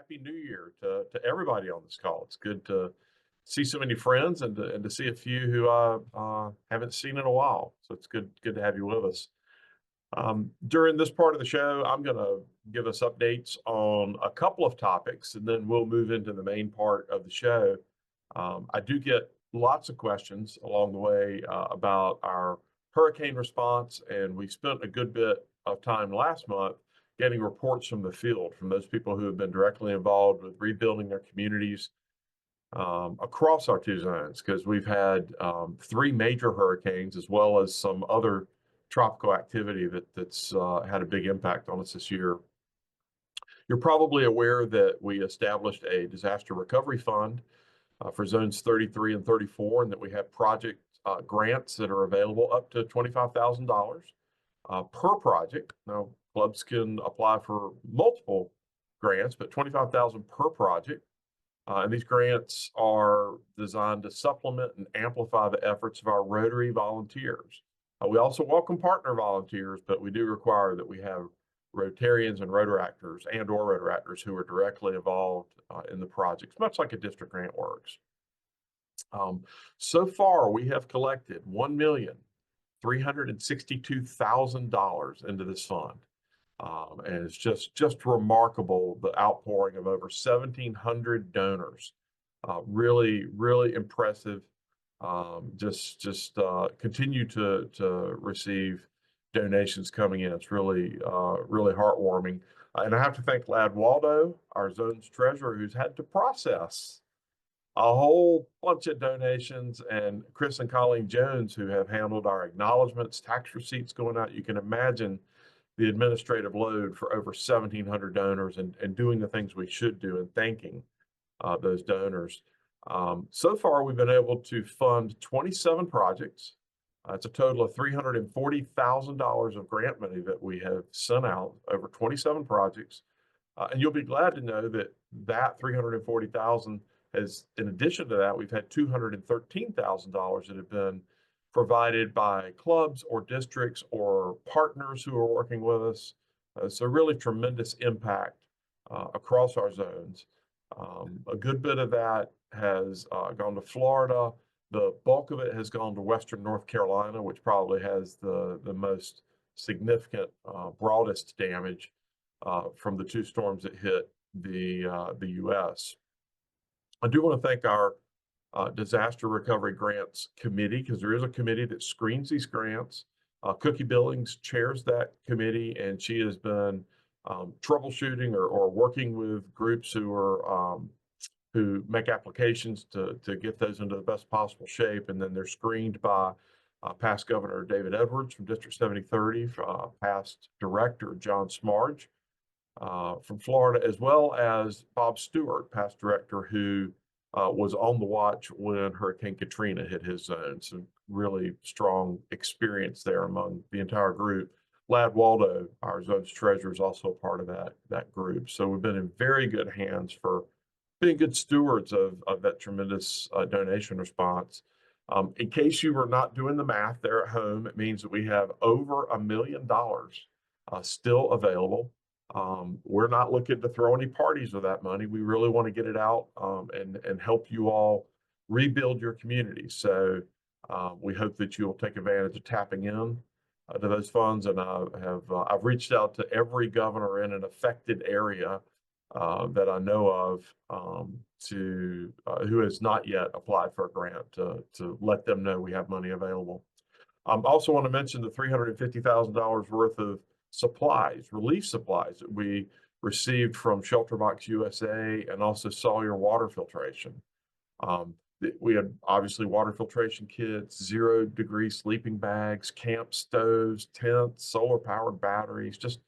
Happy New Year to everybody on this call. It's good to see so many friends and to see a few who I haven't seen in a while. So it's good to have you with us. During this part of the show, I'm going to give us updates on a couple of topics, and then we'll move into the main part of the show. I do get lots of questions along the way about our hurricane response, and we spent a good bit of time last month getting reports from the field, from those people who have been directly involved with rebuilding their communities across our two zones, because we've had three major hurricanes as well as some other tropical activity that's had a big impact on us this year. You're probably aware that we established a disaster recovery fund for zones 33 and 34, and that we have project grants that are available up to $25,000 per project. Now, clubs can apply for multiple grants, but $25,000 per project. And these grants are designed to supplement and amplify the efforts of our Rotary volunteers. We also welcome partner volunteers, but we do require that we have Rotarians and Rotaractors and/or Rotaractors who are directly involved in the projects, much like a district grant works. So far, we have collected $1,362,000 into this fund. And it's just remarkable, the outpouring of over 1,700 donors. Really impressive. Continue to receive donations coming in. It's really heartwarming. And I have to thank Lad Waldo, our zone's treasurer, who's had to process a whole bunch of donations, and Chris and Colleen Jones, who have handled our acknowledgments, tax receipts going out. You can imagine the administrative load for over 1,700 donors and doing the things we should do and thanking those donors. So far, we've been able to fund 27 projects. It's a total of $340,000 of grant money that we have sent out over 27 projects. And you'll be glad to know that $340,000 has, in addition to that, we've had $213,000 that have been provided by clubs or districts or partners who are working with us. So really tremendous impact across our zones. A good bit of that has gone to Florida. The bulk of it has gone to Western North Carolina, which probably has the most significant, broadest damage from the two storms that hit the U.S. I do want to thank our Disaster Recovery Grants Committee, because there is a committee that screens these grants. Cookie Billings chairs that committee, and she has been troubleshooting or working with groups who make applications to get those into the best possible shape. And then they're screened by past Governor David Edwards from District 7030, past Director John Smarge from Florida, as well as Bob Stewart, past director, who was on the watch when Hurricane Katrina hit his zone. So really strong experience there among the entire group. Lad Waldo, our zone's treasurer, is also a part of that group. So we've been in very good hands for being good stewards of that tremendous donation response. In case you were not doing the math there at home, it means that we have over $1 million still available. We're not looking to throw any parties with that money. We really want to get it out and help you all rebuild your community. So we hope that you will take advantage of tapping in to those funds. And I've reached out to every governor in an affected area that I know of who has not yet applied for a grant to let them know we have money available. I also want to mention the $350,000 worth of supplies, relief supplies, that we received from Shelterbox USA and also Sawyer Water Filtration. We had obviously water filtration kits, 0-degree sleeping bags, camp stoves, tents, solar powered batteries, just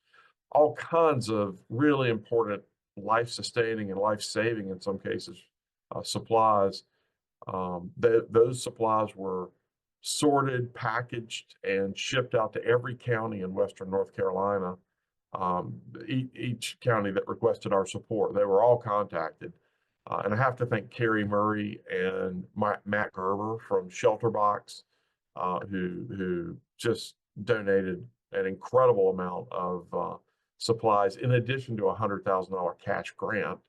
all kinds of really important life-sustaining and life-saving, in some cases, supplies. Those supplies were sorted, packaged, and shipped out to every county in Western North Carolina. Each county that requested our support, they were all contacted. And I have to thank Carrie Murray and Matt Gerber from Shelterbox, who just donated an incredible amount of supplies, in addition to a $100,000 cash grant.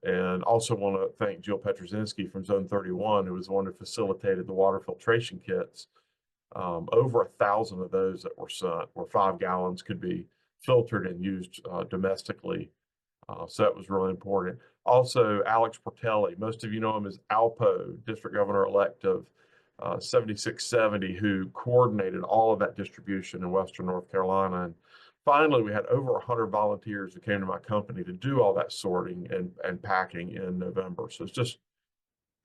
And also want to thank Jill Petrozinski from Zone 31, who was the one who facilitated the water filtration kits. Over 1,000 of those that were sent, where 5 gallons could be filtered and used domestically. So that was really important. Also, Alex Portelli, most of you know him as Alpo, District Governor-elect of 7670, who coordinated all of that distribution in Western North Carolina. And finally, we had over 100 volunteers who came to my company to do all that sorting and packing in November. So it's just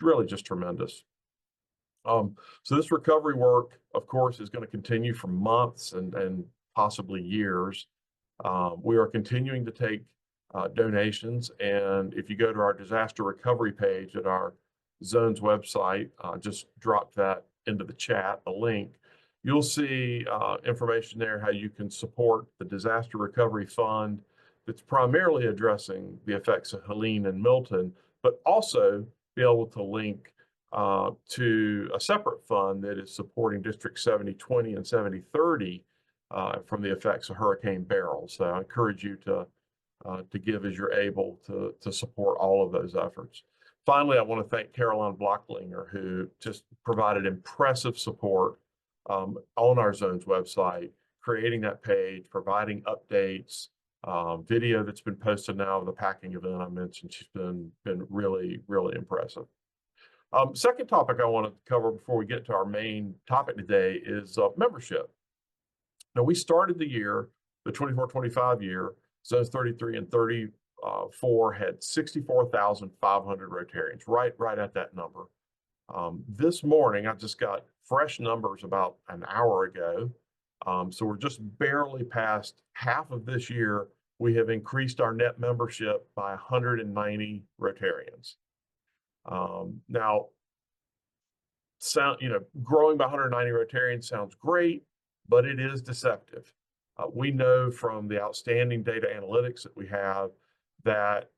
really just tremendous. So this recovery work, of course, is going to continue for months and possibly years. We are continuing to take donations, and if you go to our disaster recovery page at our zone's website, just drop that into the chat, a link. You'll see information there how you can support the disaster recovery fund that's primarily addressing the effects of Helene and Milton, but also be able to link to a separate fund that is supporting District 7020 and 7030 from the effects of Hurricane Beryl. So I encourage you to give as you're able to support all of those efforts. Finally, I want to thank Caroline Blocklinger, who just provided impressive support on our zone's website, creating that page, providing updates, video that's been posted now of the packing event I mentioned. She's been really, really impressive. Second topic I want to cover before we get to our main topic today is membership. Now, we started the year, the 24-25 year, zones 33 and 34 had 64,500 Rotarians, right at that number. This morning, I just got fresh numbers about an hour ago. So we're just barely past half of this year. We have increased our net membership by 190 Rotarians. Now, growing by 190 Rotarians sounds great, but it is deceptive. We know from the outstanding data analytics that we have that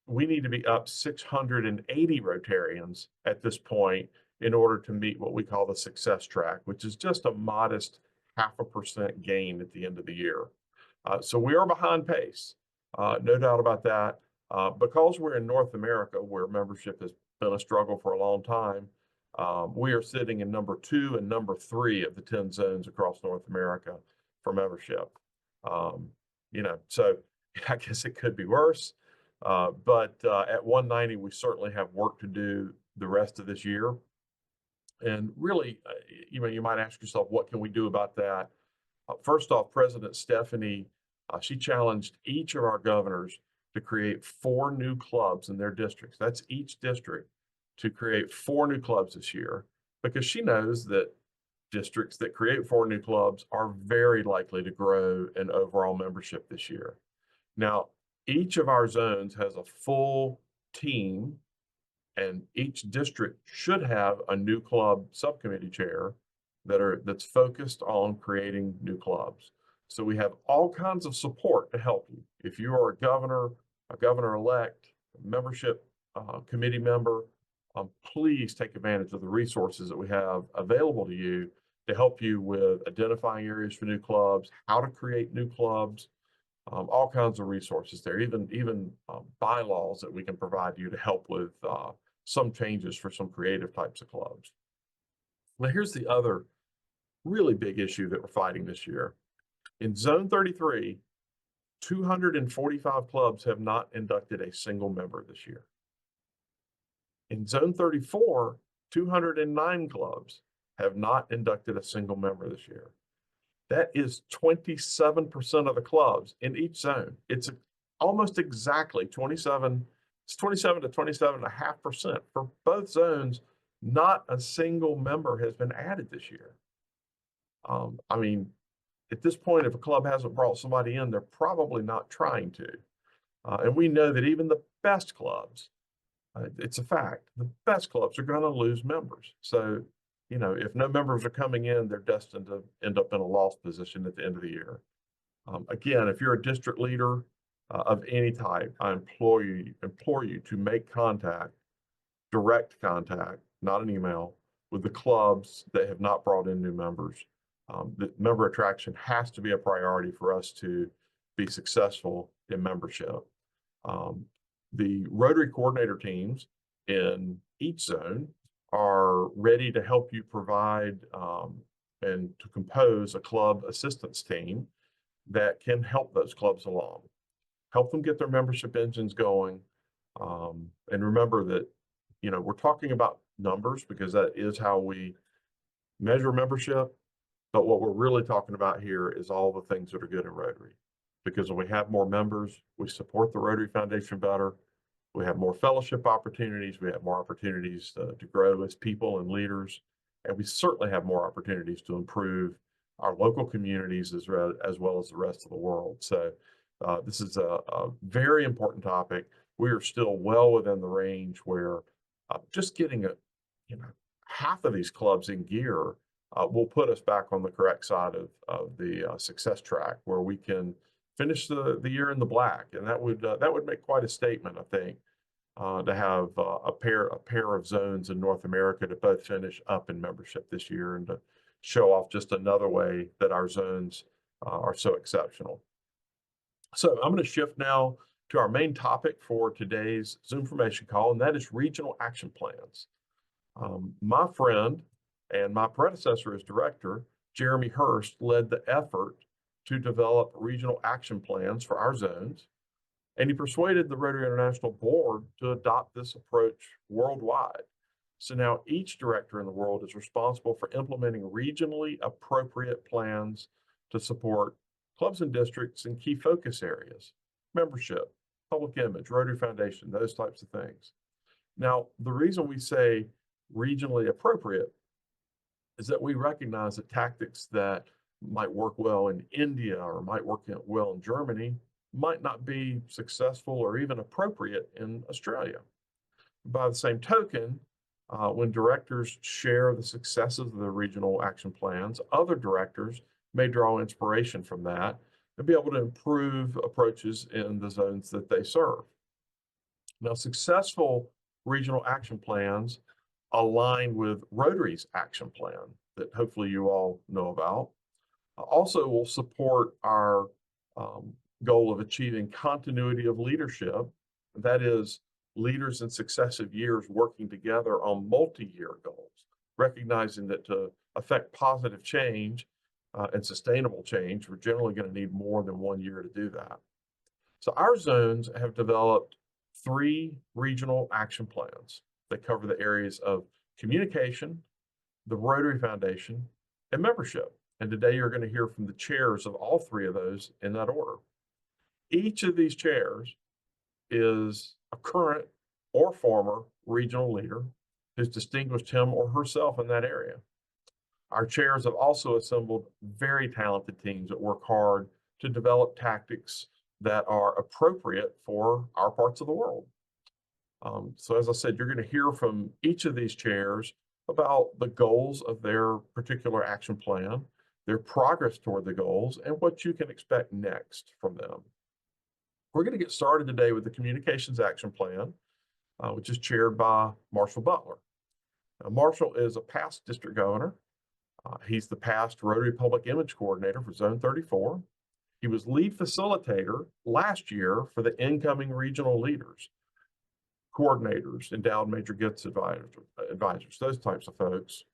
we need to be up 680 Rotarians at this point in order to meet what we call the success track, which is just a modest 0.5% gain at the end of the year. So we are behind pace, no doubt about that. Because we're in North America, where membership has been a struggle for a long time, we are sitting in number 2 and number 3 of the 10 zones across North America for membership. So I guess it could be worse, but at 190, we certainly have work to do the rest of this year. And really, you might ask yourself, what can we do about that? First off, President Stephanie, she challenged each of our governors to create 4 new clubs in their districts. That's each district to create 4 new clubs this year, because she knows that districts that create 4 new clubs are very likely to grow in overall membership this year. Now, each of our zones has a full team, and each district should have a new club subcommittee chair that's focused on creating new clubs. So we have all kinds of support to help you. If you are a governor-elect, a membership committee member, please take advantage of the resources that we have available to you to help you with identifying areas for new clubs, how to create new clubs, all kinds of resources there, even bylaws that we can provide you to help with some changes for some creative types of clubs. Now, here's the other really big issue that we're fighting this year. In Zone 33, 245 clubs have not inducted a single member this year. In Zone 34, 209 clubs have not inducted a single member this year. That is 27% of the clubs in each zone. It's almost exactly 27. It's 27 to 27.5% for both zones. Not a single member has been added this year. I mean, at this point, if a club hasn't brought somebody in, they're probably not trying to. And we know that even the best clubs, it's a fact, the best clubs are going to lose members. So, if no members are coming in, they're destined to end up in a loss position at the end of the year. Again, if you're a district leader of any type, I implore you to make direct contact, not an email, with the clubs that have not brought in new members. The member attraction has to be a priority for us to be successful in membership. The Rotary coordinator teams in each zone are ready to help you provide and to compose a club assistance team that can help those clubs along, help them get their membership engines going. And remember that, we're talking about numbers because that is how we measure membership. But what we're really talking about here is all the things that are good in Rotary. Because when we have more members, we support the Rotary Foundation better. We have more fellowship opportunities. We have more opportunities to grow as people and leaders. And we certainly have more opportunities to improve our local communities as well as the rest of the world. So this is a very important topic. We are still well within the range where just getting half of these clubs in gear will put us back on the correct side of the success track, where we can finish the year in the black, and that would make quite a statement, I think, to have a pair of zones in North America to both finish up in membership this year, and to show off just another way that our zones are so exceptional. So I'm going to shift now to our main topic for today's ZoomFormation call, and that is regional action plans. My friend and my predecessor as director, Jeremy Hurst, led the effort to develop regional action plans for our zones, and he persuaded the Rotary International Board to adopt this approach worldwide. So now each director in the world is responsible for implementing regionally appropriate plans to support clubs and districts in key focus areas: membership, public image, Rotary Foundation, those types of things. Now, the reason we say regionally appropriate is that we recognize that tactics that might work well in India or might work well in Germany might not be successful or even appropriate in Australia. By the same token, when directors share the successes of the regional action plans, other directors may draw inspiration from that and be able to improve approaches in the zones that they serve. Now, successful regional action plans align with Rotary's action plan that hopefully you all know about. Also will support our goal of achieving continuity of leadership. That is, leaders in successive years working together on multi-year goals, recognizing that to affect positive change and sustainable change, we're generally going to need more than 1 year to do that. So our zones have developed 3 regional action plans that cover the areas of communication, the Rotary Foundation, and membership. And today you're going to hear from the chairs of all 3 of those in that order. Each of these chairs is a current or former regional leader who's distinguished him or herself in that area. Our chairs have also assembled very talented teams that work hard to develop tactics that are appropriate for our parts of the world. So as I said, you're going to hear from each of these chairs about the goals of their particular action plan, their progress toward the goals, and what you can expect next from them. We're going to get started today with the Communications Action Plan, which is chaired by Marshall Butler. Now, Marshall is a past district governor. He's the past Rotary Public Image Coordinator for Zone 34. He was lead facilitator last year for the incoming regional leaders, coordinators, endowed major gifts advisors, those types of folks.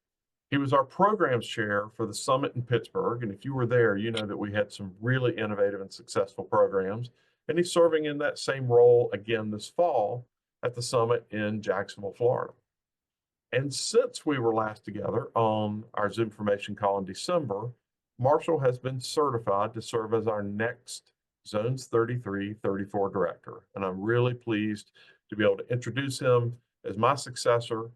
He was our programs chair for the summit in Pittsburgh. And if you were there, you know that we had some really innovative and successful programs. And he's serving in that same role again this fall at the summit in Jacksonville, Florida. And since we were last together on our ZoomFormation call in December, Marshall has been certified to serve as our next Zones 33-34 director. And I'm really pleased to be able to introduce him as my successor,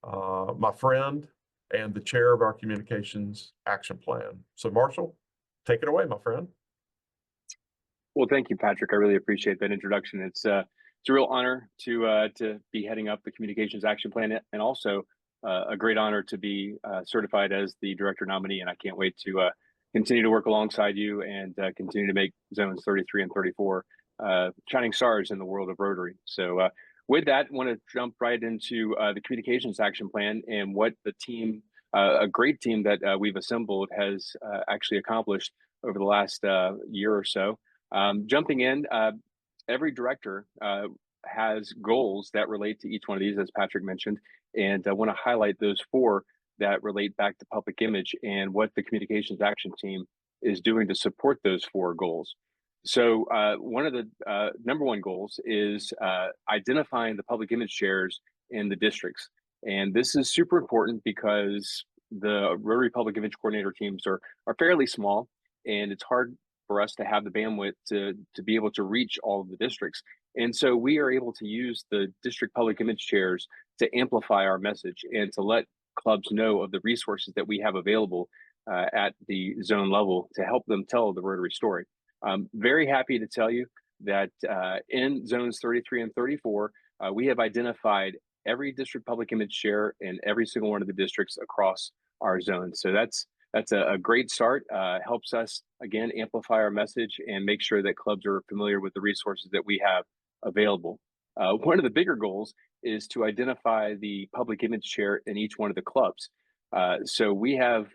my friend, and the chair of our Communications Action Plan. So Marshall, take it away, my friend. Well, thank you, Patrick. I really appreciate that introduction. It's a real honor to be heading up the Communications Action Plan, and also a great honor to be certified as the director nominee. And I can't wait to continue to work alongside you and continue to make Zones 33 and 34 shining stars in the world of Rotary. So with that, I want to jump right into the Communications Action Plan and what the team, a great team that we've assembled, has actually accomplished over the last year or so. Jumping in, every director has goals that relate to each one of these, as Patrick mentioned, and I want to highlight those four that relate back to public image and what the communications action team is doing to support those four goals. So one of the number one goals is identifying the public image chairs in the districts. And this is super important because the Rotary Public Image Coordinator teams are fairly small, and it's hard for us to have the bandwidth to be able to reach all of the districts. And so we are able to use the district public image chairs to amplify our message and to let clubs know of the resources that we have available at the zone level to help them tell the Rotary story. I'm very happy to tell you that in zones 33 and 34, we have identified every district public image chair in every single one of the districts across our zones. So that's a great start. Helps us, again, amplify our message and make sure that clubs are familiar with the resources that we have available. One of the bigger goals is to identify the public image chair in each one of the clubs. So we have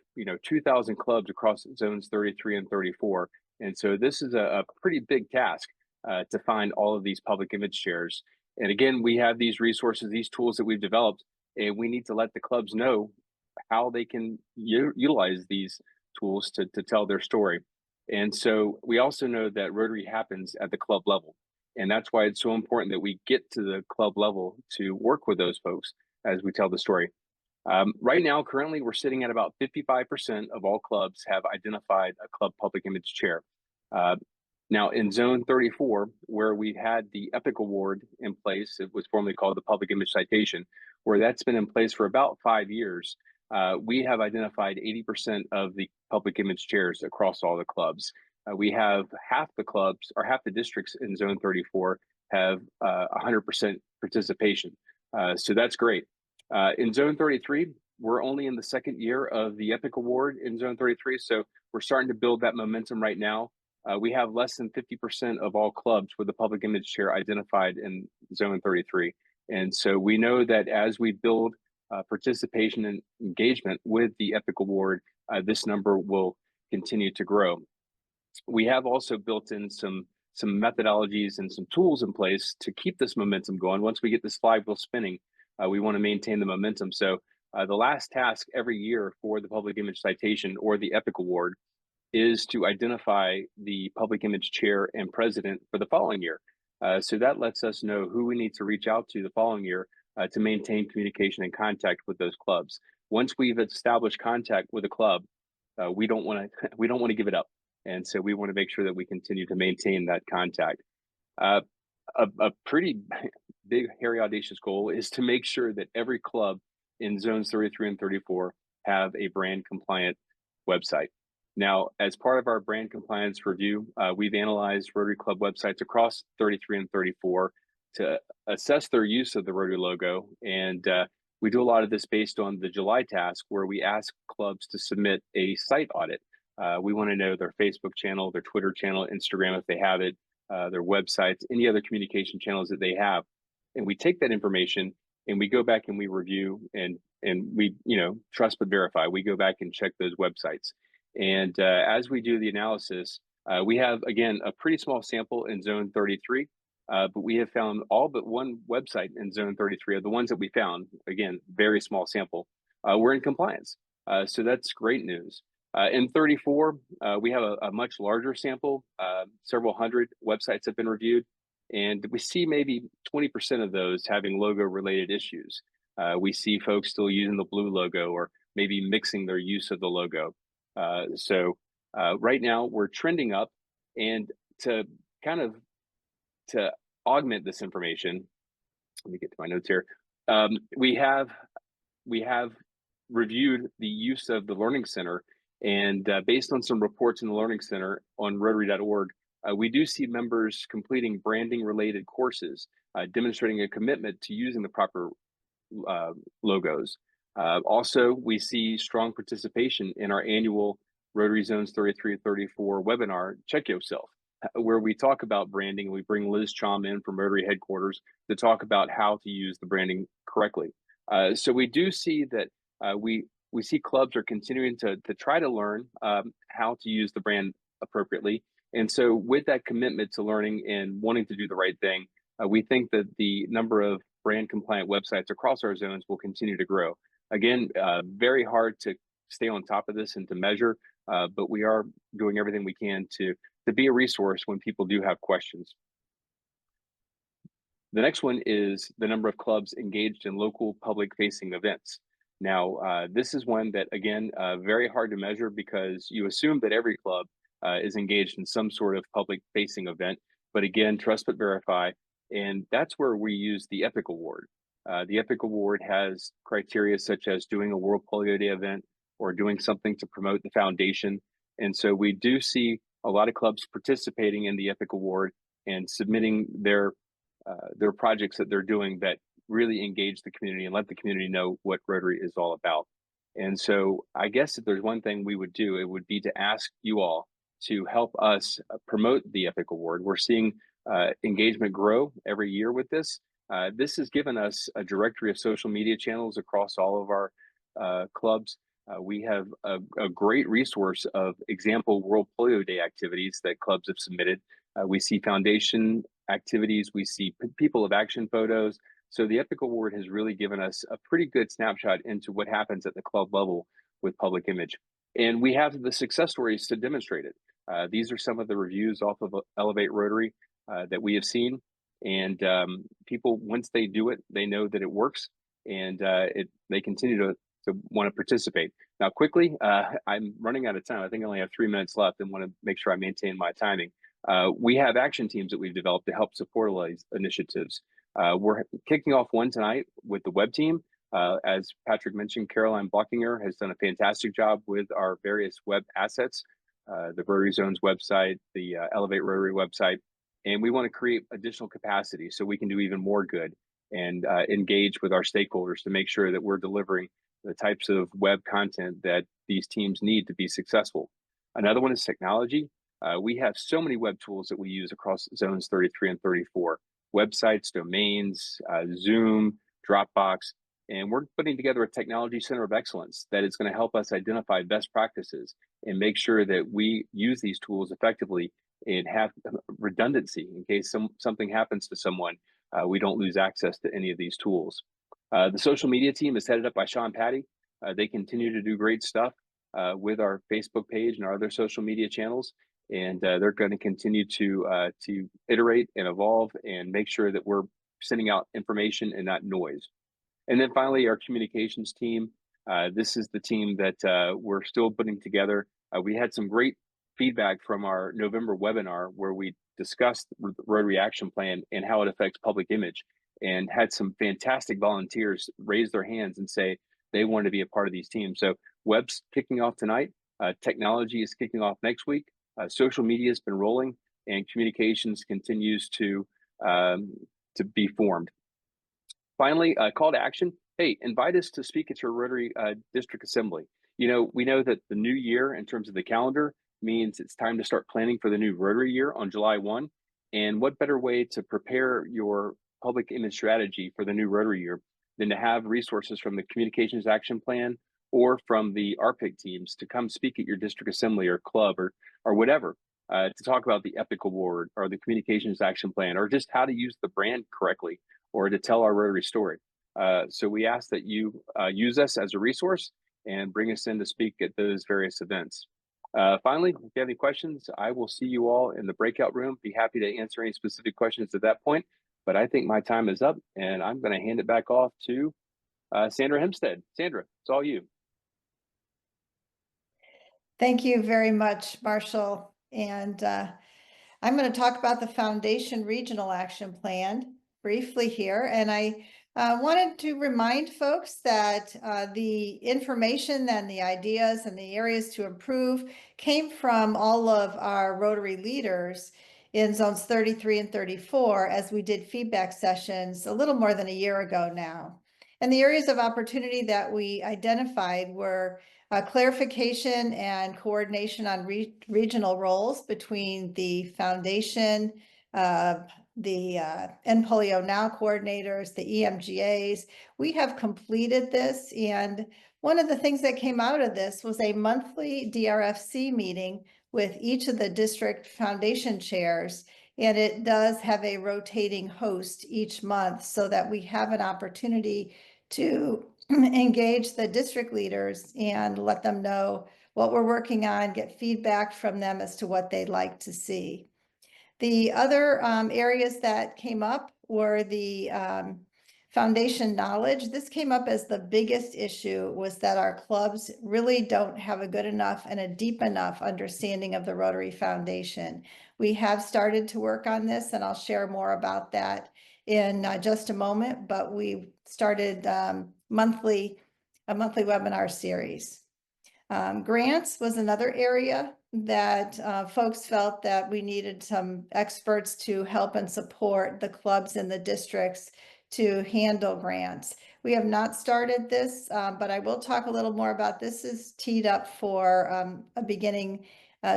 2,000 clubs across zones 33 and 34. And so this is a pretty big task to find all of these public image chairs. And again, we have these resources, these tools that we've developed, and we need to let the clubs know how they can utilize these tools to tell their story. And so we also know that Rotary happens at the club level. And that's why it's so important that we get to the club level to work with those folks as we tell the story. Right now, currently, we're sitting at about 55% of all clubs have identified a club public image chair. Now, in Zone 34, where we've had the EPIC Award in place, it was formerly called the Public Image Citation, where that's been in place for about 5 years, we have identified 80% of the public image chairs across all the clubs. We have half the clubs, or half the districts in Zone 34 have 100% participation. So that's great. In Zone 33, we're only in the second year of the EPIC Award in Zone 33, so we're starting to build that momentum right now. We have less than 50% of all clubs with the public image chair identified in Zone 33. And so we know that as we build participation and engagement with the EPIC Award, this number will continue to grow. We have also built in some methodologies and some tools in place to keep this momentum going. Once we get this flywheel spinning, we want to maintain the momentum. So the last task every year for the Public Image Citation or the EPIC Award is to identify the public image chair and president for the following year. So that lets us know who we need to reach out to the following year to maintain communication and contact with those clubs. Once we've established contact with a club, we don't want to give it up. And so we want to make sure that we continue to maintain that contact. A pretty big, hairy, audacious goal is to make sure that every club in zones 33 and 34 have a brand compliant website. Now, as part of our brand compliance review, we've analyzed Rotary Club websites across 33 and 34 to assess their use of the Rotary logo. And we do a lot of this based on the July task, where we ask clubs to submit a site audit. We want to know their Facebook channel, their Twitter channel, Instagram if they have it, their websites, any other communication channels that they have. And we take that information and we go back and we review and we, trust but verify. We go back and check those websites. And as we do the analysis, we have, again, a pretty small sample in Zone 33, but we have found all but one website in Zone 33 of the ones that we found, again, very small sample, we're in compliance. So that's great news. In 34, we have a much larger sample. Several hundred websites have been reviewed, and we see maybe 20% of those having logo-related issues. We see folks still using the blue logo or maybe mixing their use of the logo. So right now we're trending up, and to augment this information, let me get to my notes here. We have reviewed the use of the Learning Center, and based on some reports in the Learning Center on Rotary.org, we do see members completing branding related courses, demonstrating a commitment to using the proper logos. Also, we see strong participation in our annual Rotary Zones 33 and 34 webinar, Check Yourself, where we talk about branding. We bring Liz Chom in from Rotary headquarters to talk about how to use the branding correctly. So we do see that we see clubs are continuing to try to learn how to use the brand appropriately. And so with that commitment to learning and wanting to do the right thing, we think that the number of brand compliant websites across our zones will continue to grow. Again, very hard to stay on top of this and to measure, but we are doing everything we can to be a resource when people do have questions. The next one is the number of clubs engaged in local public facing events. Now, this is one that, again, very hard to measure because you assume that every club is engaged in some sort of public facing event. But again, trust but verify. And that's where we use the EPIC Award. The EPIC Award has criteria such as doing a World Polio Day event or doing something to promote the foundation. And so we do see a lot of clubs participating in the EPIC Award and submitting their projects that they're doing that really engage the community and let the community know what Rotary is all about. And so I guess if there's one thing we would do, it would be to ask you all to help us promote the EPIC Award. We're seeing engagement grow every year with this. This has given us a directory of social media channels across all of our clubs. We have a great resource of example World Polio Day activities that clubs have submitted. We see foundation activities, we see people of action photos. So the EPIC Award has really given us a pretty good snapshot into what happens at the club level with public image. And we have the success stories to demonstrate it. These are some of the reviews off of Elevate Rotary that we have seen. And people, once they do it, they know that it works, and they continue to want to participate. Now, quickly, I'm running out of time. I think I only have 3 minutes left and want to make sure I maintain my timing. We have action teams that we've developed to help support all these initiatives. We're kicking off one tonight with the web team. As Patrick mentioned, Caroline Blockinger has done a fantastic job with our various web assets, the Rotary Zones website, the Elevate Rotary website, and we want to create additional capacity so we can do even more good and engage with our stakeholders to make sure that we're delivering the types of web content that these teams need to be successful. Another one is technology. We have so many web tools that we use across zones 33 and 34, websites, domains, Zoom, Dropbox, and we're putting together a technology center of excellence that is going to help us identify best practices and make sure that we use these tools effectively and have redundancy in case something happens to someone. We don't lose access to any of these tools. The social media team is headed up by Sean Patty. They continue to do great stuff with our Facebook page and our other social media channels. And they're going to continue to iterate and evolve and make sure that we're sending out information and not noise. And then finally, our communications team. This is the team that we're still putting together. We had some great feedback from our November webinar where we discussed the Rotary Action Plan and how it affects public image, and had some fantastic volunteers raise their hands and say they want to be a part of these teams. So web's kicking off tonight. Technology is kicking off next week. Social media has been rolling, and communications continues to be formed. Finally, call to action. Hey, invite us to speak at your Rotary District Assembly. You know, we know that the new year in terms of the calendar means it's time to start planning for the new Rotary year on July 1. And what better way to prepare your public image strategy for the new Rotary year than to have resources from the Communications Action Plan or from the RPIC teams to come speak at your district assembly or club or whatever to talk about the EPIC Award or the Communications Action Plan or just how to use the brand correctly or to tell our Rotary story. So we ask that you use us as a resource and bring us in to speak at those various events. Finally, if you have any questions, I will see you all in the breakout room. Be happy to answer any specific questions at that point. But I think my time is up, and I'm going to hand it back off to Sandra Hempstead. Sandra, it's all you. Thank you very much, Marshall. And I'm going to talk about the Foundation Regional Action Plan briefly here. And I wanted to remind folks that the information and the ideas and the areas to improve came from all of our Rotary leaders in zones 33 and 34 as we did feedback sessions a little more than a year ago now. And the areas of opportunity that we identified were clarification and coordination on regional roles between the foundation, the End Polio Now coordinators, the EMGAs. We have completed this, and one of the things that came out of this was a monthly DRFC meeting with each of the district foundation chairs And it does have a rotating host each month so that we have an opportunity to engage the district leaders and let them know what we're working on, get feedback from them as to what they'd like to see. The other areas that came up were the foundation knowledge. This came up as the biggest issue, was that our clubs really don't have a good enough and a deep enough understanding of the Rotary Foundation. We have started to work on this, and I'll share more about that in just a moment, but we started a monthly webinar series. Grants was another area that folks felt that we needed some experts to help and support the clubs in the districts to handle grants. We have not started this, but I will talk a little more about this. Is teed up for a beginning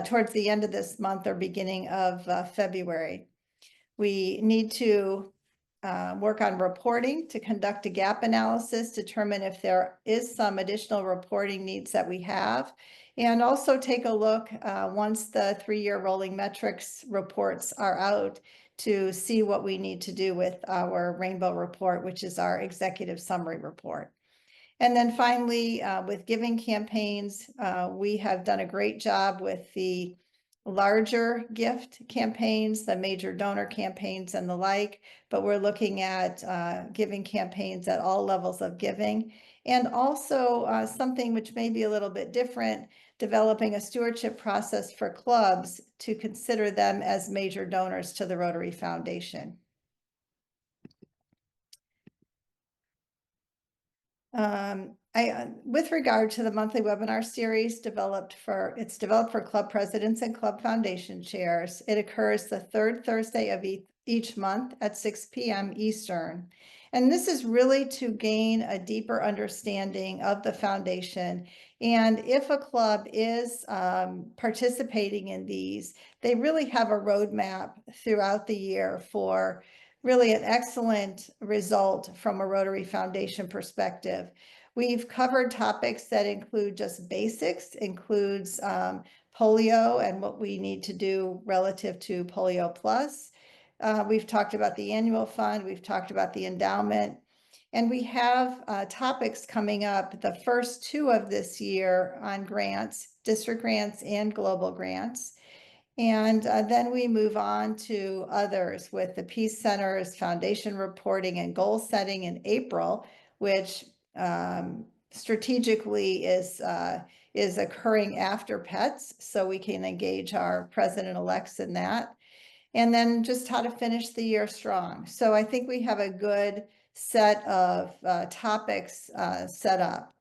towards the end of this month or beginning of February. We need to work on reporting to conduct a gap analysis, determine if there is some additional reporting needs that we have, and also take a look once the 3-year rolling metrics reports are out to see what we need to do with our Rainbow report, which is our executive summary report. And then finally, with giving campaigns, we have done a great job with the larger gift campaigns, the major donor campaigns and the like, but we're looking at giving campaigns at all levels of giving. And also something which may be a little bit different, developing a stewardship process for clubs to consider them as major donors to the Rotary Foundation. With regard to the monthly webinar series developed for club presidents and club foundation chairs. It occurs the third Thursday of each month at 6 p.m. Eastern. And this is really to gain a deeper understanding of the foundation. And if a club is participating in these, they really have a roadmap throughout the year for really an excellent result from a Rotary Foundation perspective. We've covered topics that include just basics, includes polio and what we need to do relative to Polio Plus. We've talked about the annual fund, we've talked about the endowment, and we have topics coming up, the first 2 of this year on grants, district grants and global grants. And then we move on to others with the Peace Center's foundation reporting and goal setting in April, which strategically is occurring after PETS, so we can engage our president-elects in that. And then just how to finish the year strong. So I think we have a good set of topics set up.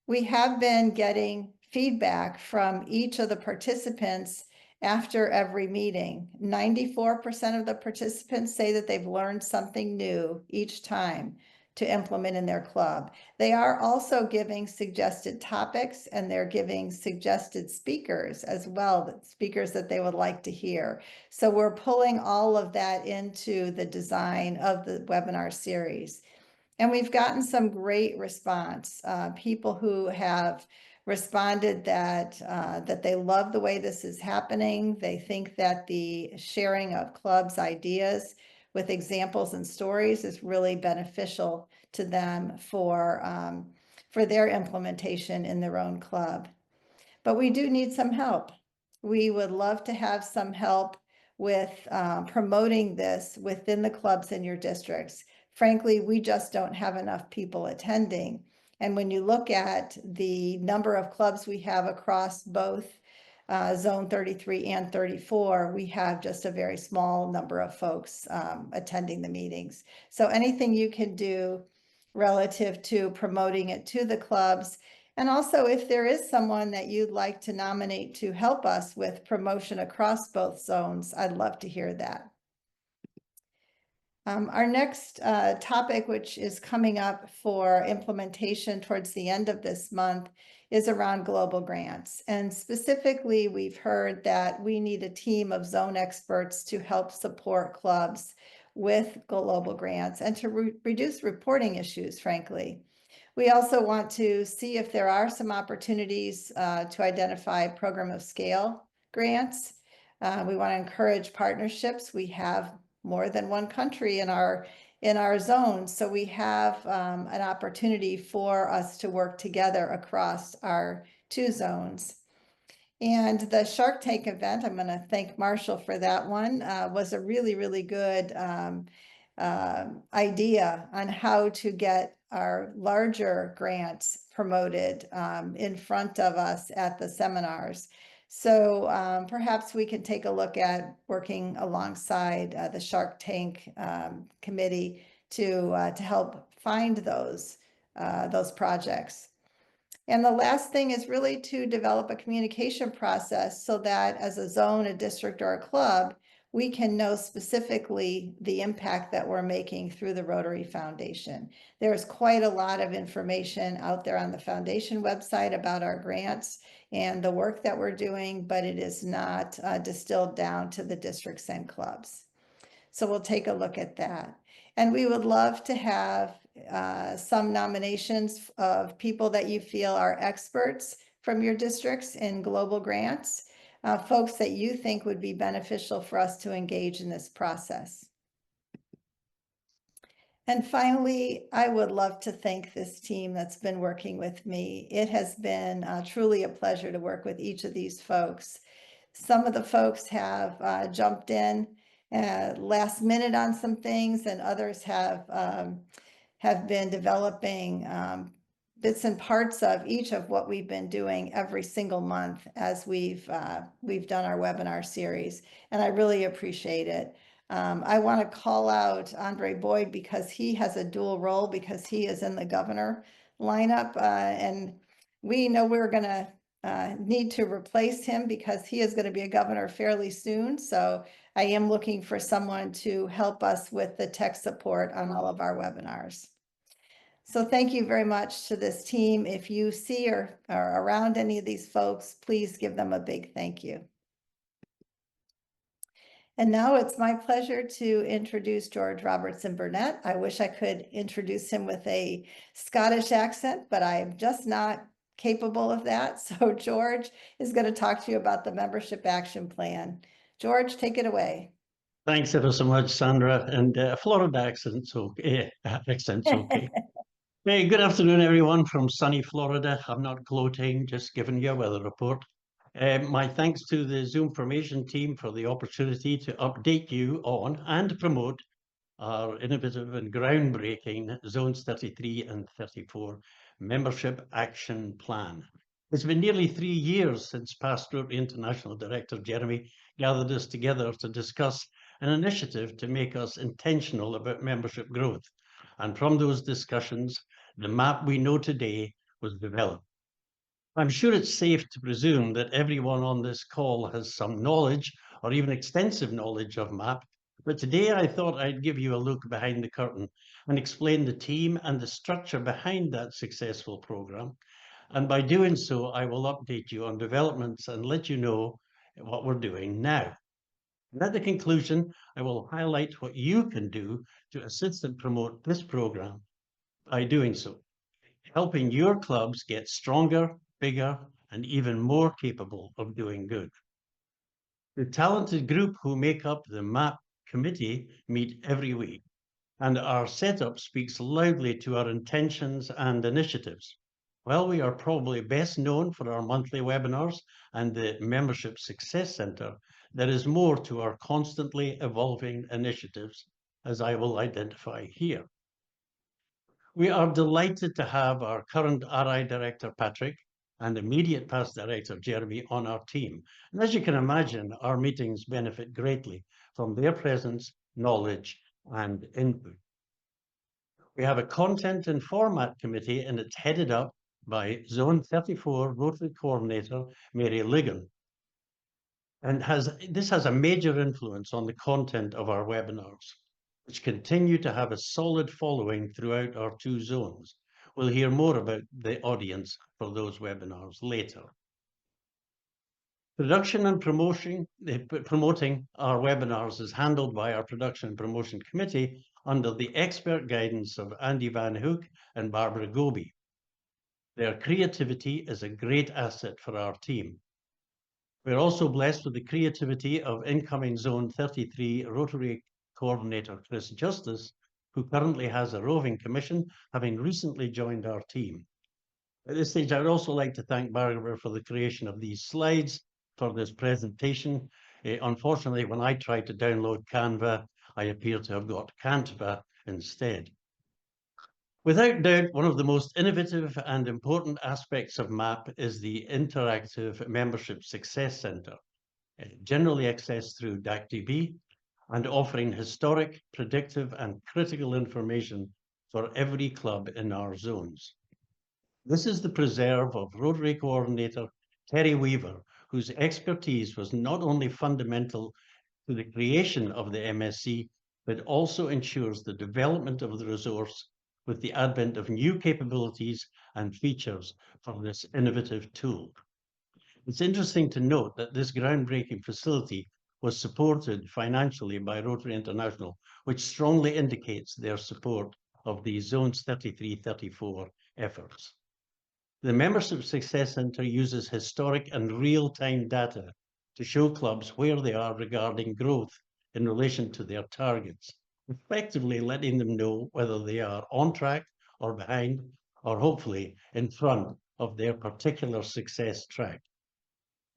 We have been getting feedback from each of the participants after every meeting. 94% of the participants say that they've learned something new each time to implement in their club. They are also giving suggested topics, and they're giving suggested speakers as well, speakers that they would like to hear. So we're pulling all of that into the design of the webinar series. And we've gotten some great response. People who have responded that they love the way this is happening. They think that the sharing of clubs' ideas with examples and stories is really beneficial to them for their implementation in their own club. But we do need some help. We would love to have some help with promoting this within the clubs in your districts. Frankly, we just don't have enough people attending. And when you look at the number of clubs we have across both Zone 33 and 34, we have just a very small number of folks attending the meetings. So anything you can do relative to promoting it to the clubs. And also, if there is someone that you'd like to nominate to help us with promotion across both zones, I'd love to hear that. Our next topic, which is coming up for implementation towards the end of this month, is around global grants. And specifically, we've heard that we need a team of zone experts to help support clubs with global grants and to reduce reporting issues, frankly. We also want to see if there are some opportunities to identify program of scale grants. We want to encourage partnerships. We have more than one country in our zone, so we have an opportunity for us to work together across our 2 zones. And the Shark Tank event, I'm going to thank Marshall for that one, was a really, really good idea on how to get our larger grants promoted in front of us at the seminars. So perhaps we can take a look at working alongside the Shark Tank committee to help find those projects. And the last thing is really to develop a communication process so that as a zone, a district, or a club, we can know specifically the impact that we're making through the Rotary Foundation. There's quite a lot of information out there on the foundation website about our grants and the work that we're doing, but it is not distilled down to the districts and clubs. So we'll take a look at that. And we would love to have some nominations of people that you feel are experts from your districts in global grants, folks that you think would be beneficial for us to engage in this process. And finally, I would love to thank this team that's been working with me. It has been truly a pleasure to work with each of these folks. Some of the folks have jumped in last minute on some things, and others have been developing bits and parts of each of what we've been doing every single month as we've done our webinar series, and I really appreciate it. I want to call out Andre Boyd because he has a dual role because he is in the governor lineup, and we know we're going to need to replace him because he is going to be a governor fairly soon. So I am looking for someone to help us with the tech support on all of our webinars. So thank you very much to this team. If you see or are around any of these folks, please give them a big thank you. And now it's my pleasure to introduce George Robertson Burnett. I wish I could introduce him with a Scottish accent, but I'm just not capable of that. So George is going to talk to you about the membership action plan. George, take it away. Thanks ever so much, Sandra. And Florida accent's okay. Accent's okay. Hey, good afternoon, everyone from sunny Florida. I'm not gloating, just giving you a weather report. My thanks to the ZoomFormation team for the opportunity to update you on and promote our innovative and groundbreaking Zones 33 and 34 Membership Action Plan. It's been nearly 3 years since past Rotary International Director Jeremy gathered us together to discuss an initiative to make us intentional about membership growth. And from those discussions, the map we know today was developed. I'm sure it's safe to presume that everyone on this call has some knowledge or even extensive knowledge of MAP, but today I thought I'd give you a look behind the curtain and explain the team and the structure behind that successful program. And by doing so, I will update you on developments and let you know what we're doing now. And at the conclusion, I will highlight what you can do to assist and promote this program by doing so, helping your clubs get stronger, bigger, and even more capable of doing good. The talented group who make up the MAP committee meet every week, and our setup speaks loudly to our intentions and initiatives. While we are probably best known for our monthly webinars and the Membership Success Center, there is more to our constantly evolving initiatives, as I will identify here. We are delighted to have our current RI Director, Patrick, and immediate past Director, Jeremy, on our team. And as you can imagine, our meetings benefit greatly from their presence, knowledge, and input. We have a content and format committee, and it's headed up by Zone 34 Rotary Coordinator, Mary Ligon. And this has a major influence on the content of our webinars, which continue to have a solid following throughout our 2 zones. We'll hear more about the audience for those webinars later. Production and promoting our webinars is handled by our Production and Promotion Committee under the expert guidance of Andy Van Hook and Barbara Goby. Their creativity is a great asset for our team. We're also blessed with the creativity of incoming Zone 33 Rotary Coordinator Chris Justice, who currently has a roving commission, having recently joined our team. At this stage, I would also like to thank Barbara for the creation of these slides for this presentation. Unfortunately, when I tried to download Canva, I appear to have got Canva instead. Without doubt, one of the most innovative and important aspects of MAP is the Interactive Membership Success Centre, generally accessed through DACDB and offering historic, predictive and critical information for every club in our zones. This is the preserve of Rotary Coordinator Terry Weaver, whose expertise was not only fundamental to the creation of the MSC, but also ensures the development of the resource with the advent of new capabilities and features for this innovative tool. It's interesting to note that this groundbreaking facility was supported financially by Rotary International, which strongly indicates their support of the Zones 33-34 efforts. The Membership Success Centre uses historic and real-time data to show clubs where they are regarding growth in relation to their targets, effectively letting them know whether they are on track or behind, or hopefully in front of their particular success track.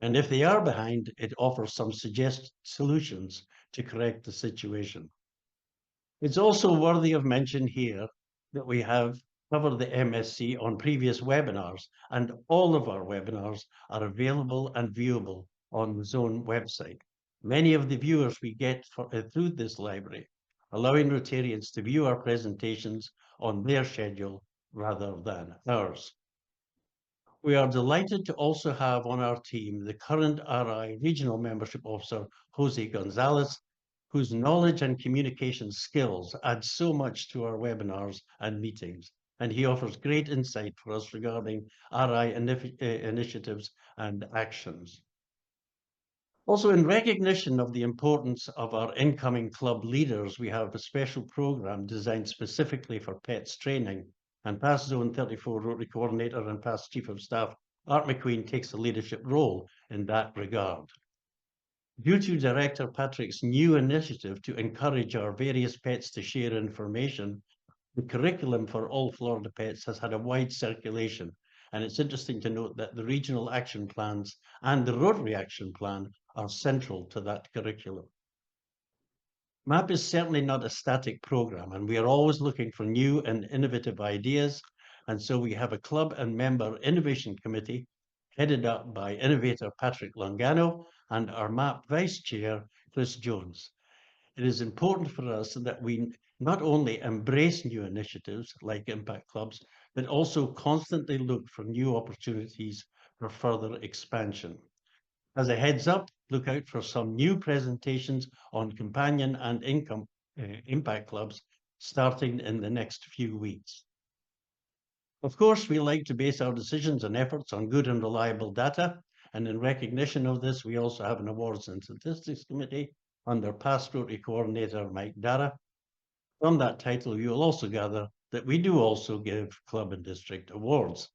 And if they are behind, it offers some suggested solutions to correct the situation. It's also worthy of mention here that we have covered the MSC on previous webinars, and all of our webinars are available and viewable on the Zone website. Many of the viewers we get through this library, allowing Rotarians to view our presentations on their schedule rather than ours. We are delighted to also have on our team the current RI Regional Membership Officer, Jose Gonzalez, whose knowledge and communication skills add so much to our webinars and meetings, and he offers great insight for us regarding RI initiatives and actions. Also, in recognition of the importance of our incoming club leaders, we have a special program designed specifically for pets training, and past Zone 34 Rotary Coordinator and past Chief of Staff Art McQueen takes a leadership role in that regard. Due to Director Patrick's new initiative to encourage our various pets to share information, the curriculum for all Florida pets has had a wide circulation, and it's interesting to note that the regional action plans and the Rotary action plan are central to that curriculum. MAP is certainly not a static program, and we are always looking for new and innovative ideas, and so we have a club and member innovation committee headed up by innovator Patrick Longano and our MAP Vice Chair, Chris Jones. It is important for us that we not only embrace new initiatives like impact clubs, but also constantly look for new opportunities for further expansion. As a heads up, look out for some new presentations on companion and impact clubs starting in the next few weeks. Of course, we like to base our decisions and efforts on good and reliable data, and in recognition of this, we also have an Awards and Statistics Committee under past Rotary Coordinator Mike Dara. From that title, you will also gather that we do also give club and district awards.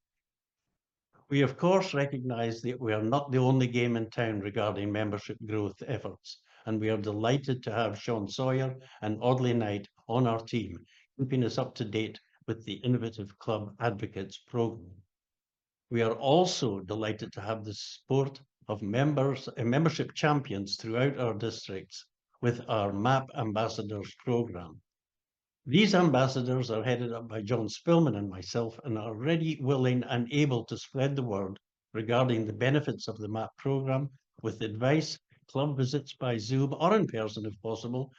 We, of course, recognize that we are not the only game in town regarding membership growth efforts, and we are delighted to have Sean Sawyer and Audley Knight on our team, keeping us up to date with the Innovative Club Advocates program. We are also delighted to have the support of members and membership champions throughout our districts with our MAP Ambassadors program. These ambassadors are headed up by John Spillman and myself and are ready, willing, and able to spread the word regarding the benefits of the MAP program with advice, club visits by Zoom or in person if possible,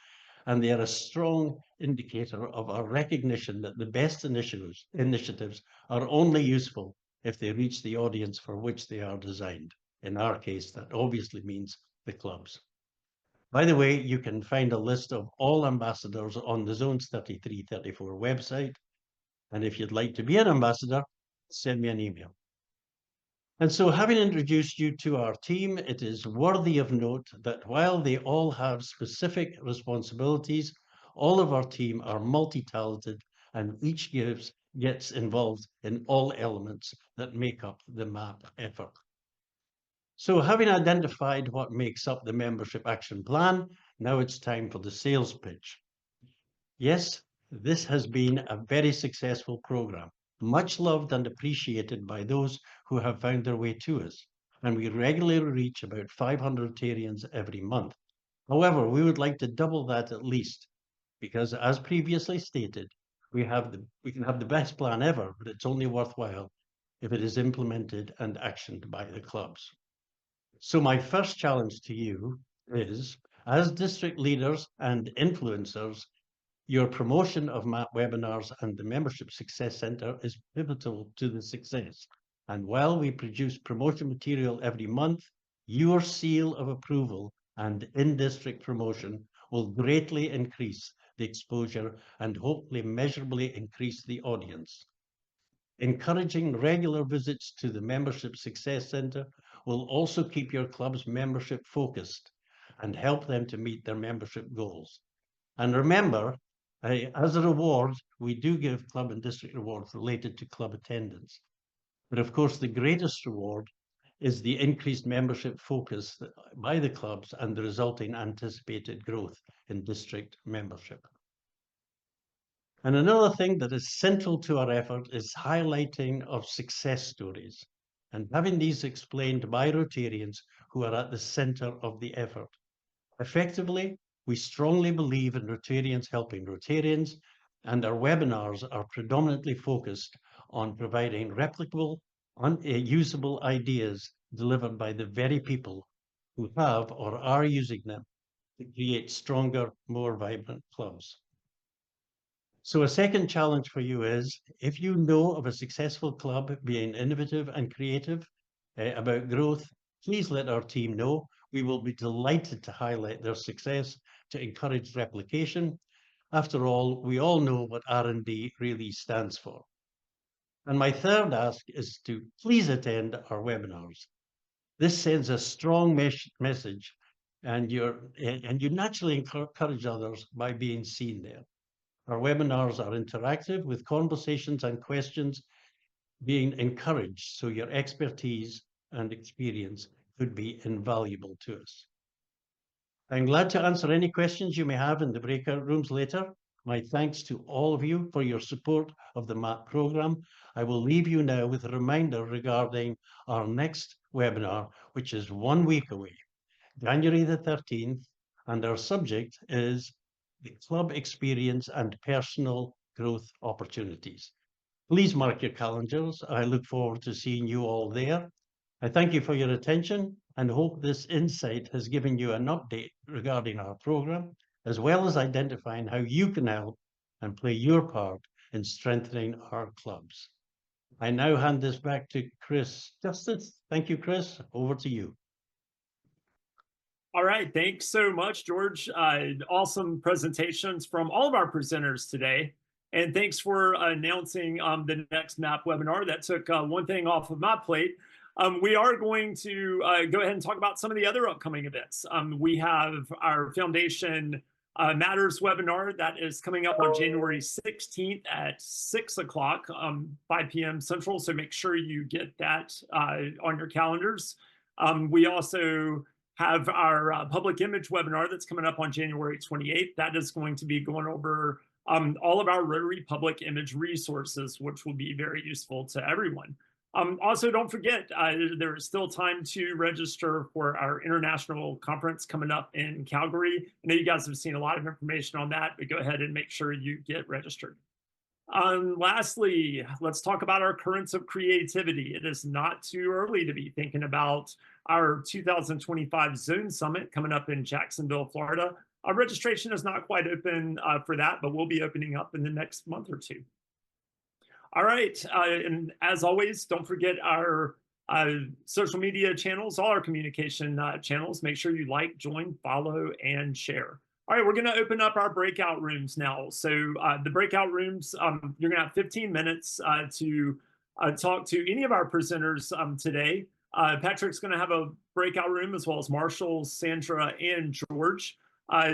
and they are a strong indicator of our recognition that the best initiatives are only useful if they reach the audience for which they are designed. In our case, that obviously means the clubs. By the way, you can find a list of all ambassadors on the Zones 33-34 website. And if you'd like to be an ambassador, send me an email. And so, having introduced you to our team, it is worthy of note that while they all have specific responsibilities, all of our team are multi-talented and each gets involved in all elements that make up the MAP effort. So having identified what makes up the membership action plan, now it's time for the sales pitch. Yes, this has been a very successful program, much loved and appreciated by those who have found their way to us, and we regularly reach about 500 Rotarians every month. However, we would like to double that at least, because as previously stated, we can have the best plan ever, but it's only worthwhile if it is implemented and actioned by the clubs. So my first challenge to you is, as district leaders and influencers, your promotion of MAP webinars and the Membership Success Centre is pivotal to the success. And while we produce promotion material every month, your seal of approval and in-district promotion will greatly increase the exposure and hopefully measurably increase the audience. Encouraging regular visits to the Membership Success Centre will also keep your club's membership focused and help them to meet their membership goals. And remember, as a reward, we do give club and district rewards related to club attendance. But of course, the greatest reward is the increased membership focus by the clubs and the resulting anticipated growth in district membership. And another thing that is central to our effort is highlighting of success stories and having these explained by Rotarians who are at the center of the effort. Effectively, we strongly believe in Rotarians helping Rotarians, and our webinars are predominantly focused on providing replicable, usable ideas delivered by the very people who have or are using them to create stronger, more vibrant clubs. So a second challenge for you is, if you know of a successful club being innovative and creative about growth, please let our team know. We will be delighted to highlight their success to encourage replication. After all, we all know what R&D really stands for. And my third ask is to please attend our webinars. This sends a strong message, and you naturally encourage others by being seen there. Our webinars are interactive with conversations and questions being encouraged, so your expertise and experience could be invaluable to us. I'm glad to answer any questions you may have in the breakout rooms later. My thanks to all of you for your support of the MAP program. I will leave you now with a reminder regarding our next webinar, which is 1 week away, January the 13th, and our subject is the club experience and personal growth opportunities. Please mark your calendars. I look forward to seeing you all there. I thank you for your attention and hope this insight has given you an update regarding our program, as well as identifying how you can help and play your part in strengthening our clubs. I now hand this back to Chris Justice. Thank you, Chris. Over to you. All right, thanks so much, George. Awesome presentations from all of our presenters today. And thanks for announcing the next MAP webinar. That took one thing off of my plate. We are going to go ahead and talk about some of the other upcoming events. We have our Foundation Matters webinar that is coming up on January 16th at 6 o'clock, 5 p.m. Central. So make sure you get that on your calendars. We also have our public image webinar that's coming up on January 28th. That is going to be going over all of our Rotary public image resources, which will be very useful to everyone. Also, don't forget, there is still time to register for our international conference coming up in Calgary. I know you guys have seen a lot of information on that, but go ahead and make sure you get registered. Lastly, let's talk about our currents of creativity. It is not too early to be thinking about our 2025 Zone Summit coming up in Jacksonville, Florida. Our registration is not quite open for that, but we'll be opening up in the next month or two. All right, and as always, don't forget our social media channels, all our communication channels. Make sure you like, join, follow, and share. All right, we're going to open up our breakout rooms now. So the breakout rooms, you're going to have 15 minutes to talk to any of our presenters today. Patrick's going to have a breakout room, as well as Marshall, Sandra, and George.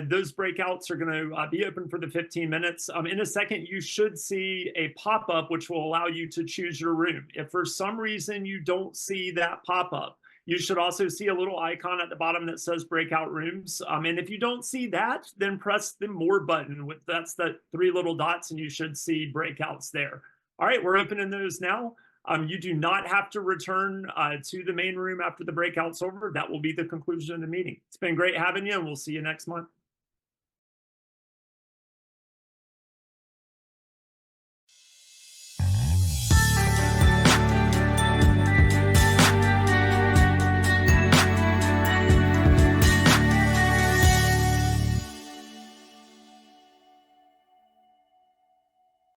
Those breakouts are going to be open for the 15 minutes. In a second, you should see a pop-up which will allow you to choose your room. If for some reason you don't see that pop-up, You should also see a little icon at the bottom that says breakout rooms. And if you don't see that, then press the more button. That's the 3 little dots, and you should see breakouts there. All right, we're opening those now. You do not have to return to the main room after the breakout's over. That will be the conclusion of the meeting. It's been great having you, and we'll see you next month.